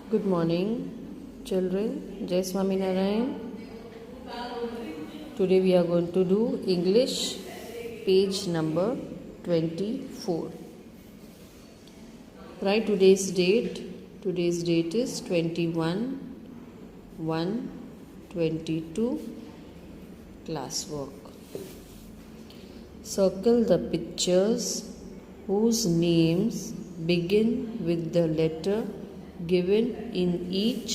Good morning, children. Jai Swaminarayan. Today we are going to do English, page number 24. Write today's date. Today's date is 21/1/22. Classwork. Circle the pictures whose names begin with the letter given in each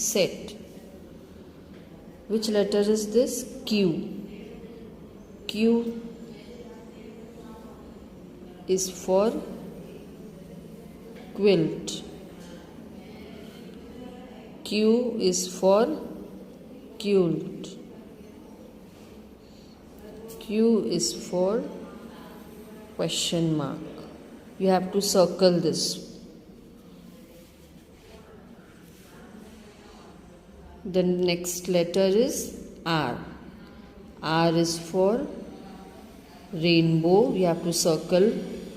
set. Which letter is this? Q. Q is for quilt. Q is for quilt. Q is for question mark. You have to circle this. The next letter is R. R is for rainbow. You have to circle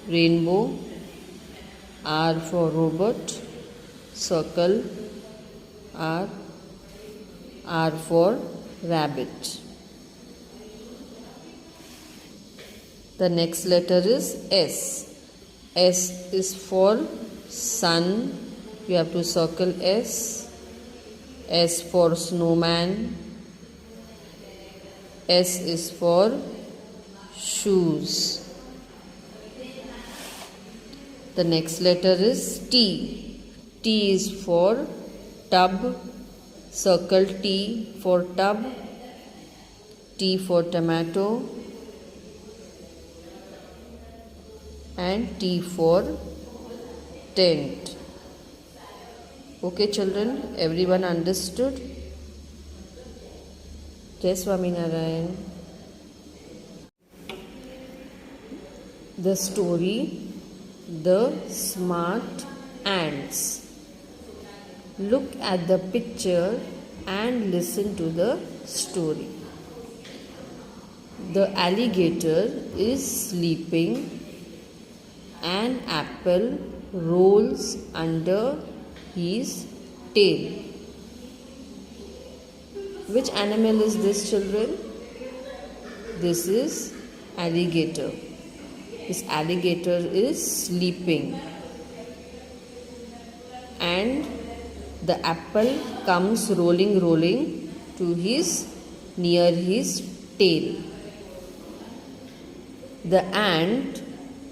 rainbow. R for robot. Circle R. R for rabbit. The next letter is S. S is for sun. You have to circle S. S for snowman. S is for shoes. The next letter is T. T is for tub. Circle T for tub. T for tomato. And T for tent. Okay, children, everyone understood? Jai Swaminarayan. The story, The Smart Ants. Look at the picture and listen to the story. The alligator is sleeping. An apple rolls under his tail. Which animal is this, children? This is alligator. This alligator is sleeping. And the apple comes rolling to near his tail. The ant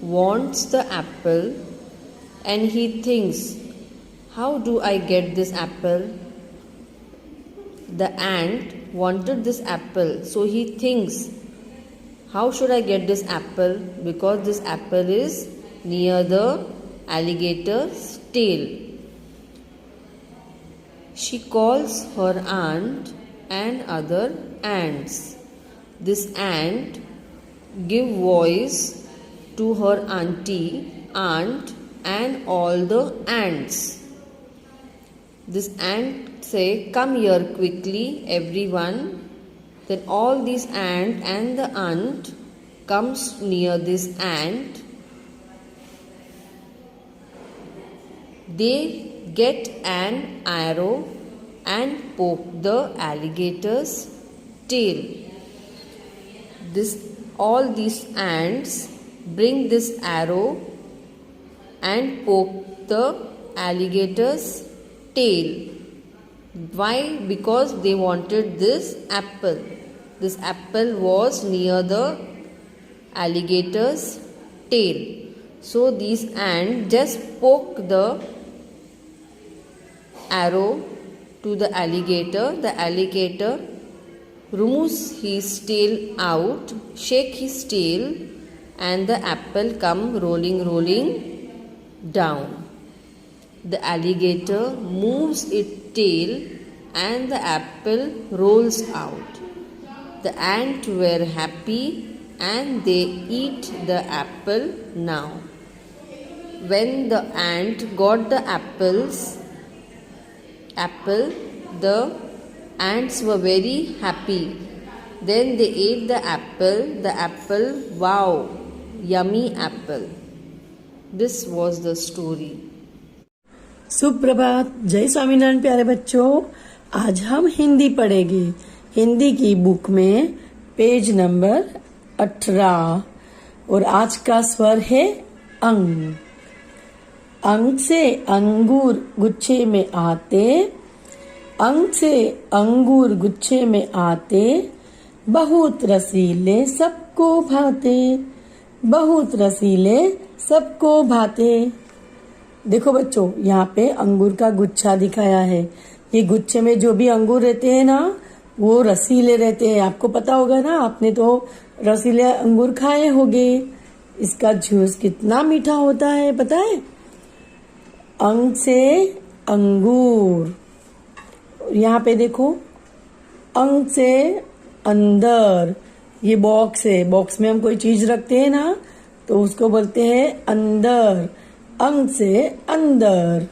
wants the apple and he thinks, how do I get this apple? The ant wanted this apple, so he thinks, how should I get this apple? Because this apple is near the alligator's tail. She calls her aunt and other ants. This ant gives voice to her aunt and all the ants. This ant say, come here quickly, everyone. Then all these ant and the aunt comes near this ant. They get an arrow and poke the alligator's tail. All these ants bring this arrow and poke the alligator's tail. Why? Because they wanted this apple. This apple was near the alligator's tail. So these ants just poke the arrow to the alligator. The alligator removes his tail out, shake his tail, and the apple come rolling down. The alligator moves its tail and the apple rolls out. The ants were happy and they eat the apple now. When the ant got the apple, the ants were very happy. Then they ate the apple, wow, yummy apple. This was the story. सुप्रभात। जय स्वामीनारायण प्यारे बच्चों। आज हम हिंदी पढ़ेंगे। हिंदी की book में page number 18 और आज का स्वर है अंग। अंग से अंगूर गुच्छे में आते, अंग से अंगूर गुच्छे में आते, बहुत रसीले सबको भाते, बहुत रसीले सबको भाते। देखो बच्चों, यहाँ पे अंगूर का गुच्छा दिखाया है। ये गुच्छे में जो भी अंगूर रहते हैं ना, वो रसीले रहते हैं। आपको पता होगा ना, आपने तो रसीले अंगूर खाए होंगे। इसका जूस कितना मीठा होता है पता है। अंग से अंगूर, यहाँ पे देखो, अंग से अंदर, ये बॉक्स है। बॉक्स में हम कोई चीज रखते हैं ना, तो उसको बोलते हैं अंदर। अंग से अंदर।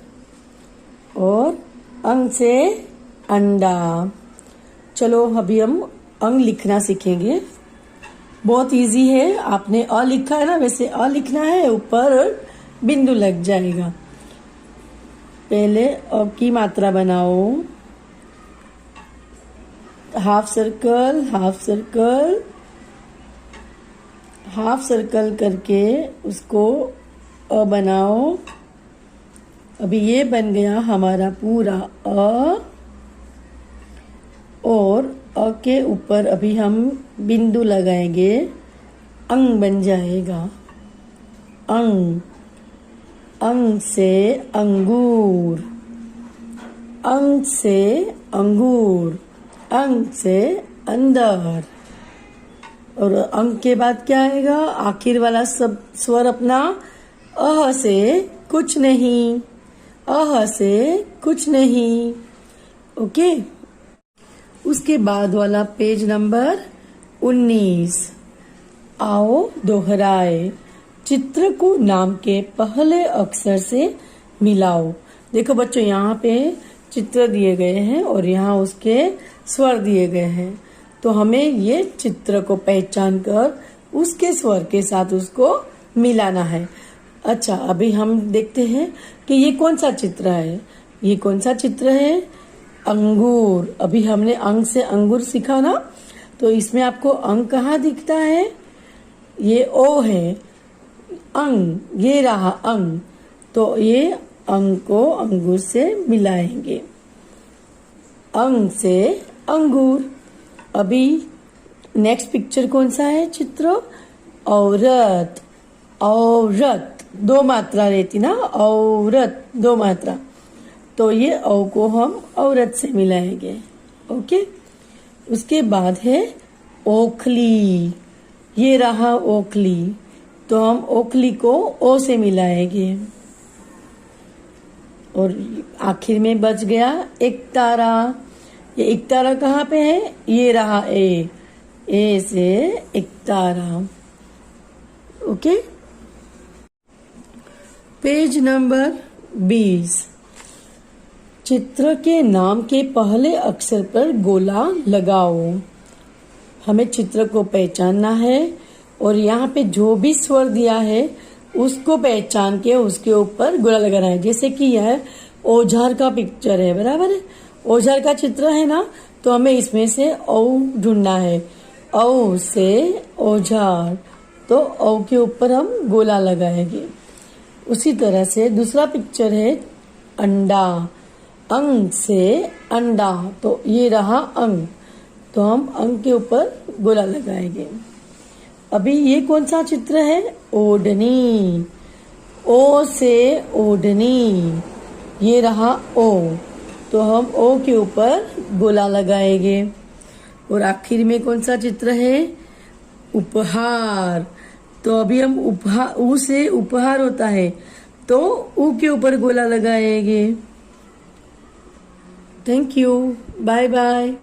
और अंग से अंडा। चलो अभी हम अंग लिखना सीखेंगे। बहुत इजी है। आपने अ लिखा है ना, वैसे अ लिखना है, ऊपर बिंदु लग जाएगा। पहले अ की मात्रा बनाओ। Half circle, half circle, half circle करके उसको अ बनाओ। अभी ये बन गया हमारा पूरा अ। और अ के ऊपर अभी हम बिंदु लगाएंगे, अंग बन जाएगा। अंग, अंग से अंगूर, अंग से अंगूर, अंग से अंदर। और अंग के बाद क्या आएगा? आखिर वाला सब स्वर अपना अह से कुछ नहीं, अह से कुछ नहीं। ओके। उसके बाद वाला पेज नंबर 19। आओ दोहराए। चित्र को नाम के पहले अक्षर से मिलाओ। देखो बच्चों, यहाँ पे चित्र दिए गए हैं और यहाँ उसके स्वर दिए गए हैं। तो हमें ये चित्र को पहचान कर उसके स्वर के साथ उसको मिलाना है। अच्छा, अभी हम देखते हैं कि ये कौन सा चित्र है। ये कौन सा चित्र है? अंगूर। अभी हमने अंग से अंगूर सीखा ना, तो इसमें आपको अंग कहाँ दिखता है? ये ओ है, अंग, ये रहा अंग। तो ये अंग को अंगूर से मिलाएंगे। अंग से अंगूर। अभी नेक्स्ट पिक्चर कौन सा है? चित्र औरत। औरत दो मात्रा रहती ना, औरत दो मात्रा। तो ये औ को हम औरत से मिलाएंगे। ओके। उसके बाद है ओखली। ये रहा ओखली, तो हम ओखली को ओ से मिलाएंगे। और आखिर में बच गया एक तारा। ये एक तारा कहाँ पे है? ये रहा ए, ए से एक तारा। ओके। Page number 20। चित्र के नाम के पहले अक्षर पर गोला लगाओ। हमें चित्र को पहचानना है और यहाँ पे जो भी स्वर दिया है उसको पहचान के उसके ऊपर गोला लगाना है। जैसे कि यह औजार का पिक्चर है, बराबर है। औजार का चित्र है ना, तो हमें इसमें से औ ढूंढना है। औ से औजार, तो औ के ऊपर हम गोला लगाएंगे। उसी तरह से दूसरा पिक्चर है अंडा। अंग से अंडा, तो ये रहा अंग, तो हम अंग के ऊपर गोला लगाएंगे। अभी ये कौन सा चित्र है? ओढ़नी। ओ से ओढ़नी, ये रहा ओ, तो हम ओ के ऊपर गोला लगाएंगे। और आखिर में कौन सा चित्र है? उपहार। तो अभी हम उपहार, ऊ से उपहार होता है, तो ऊ के ऊपर गोला लगाएंगे। Thank you, bye bye.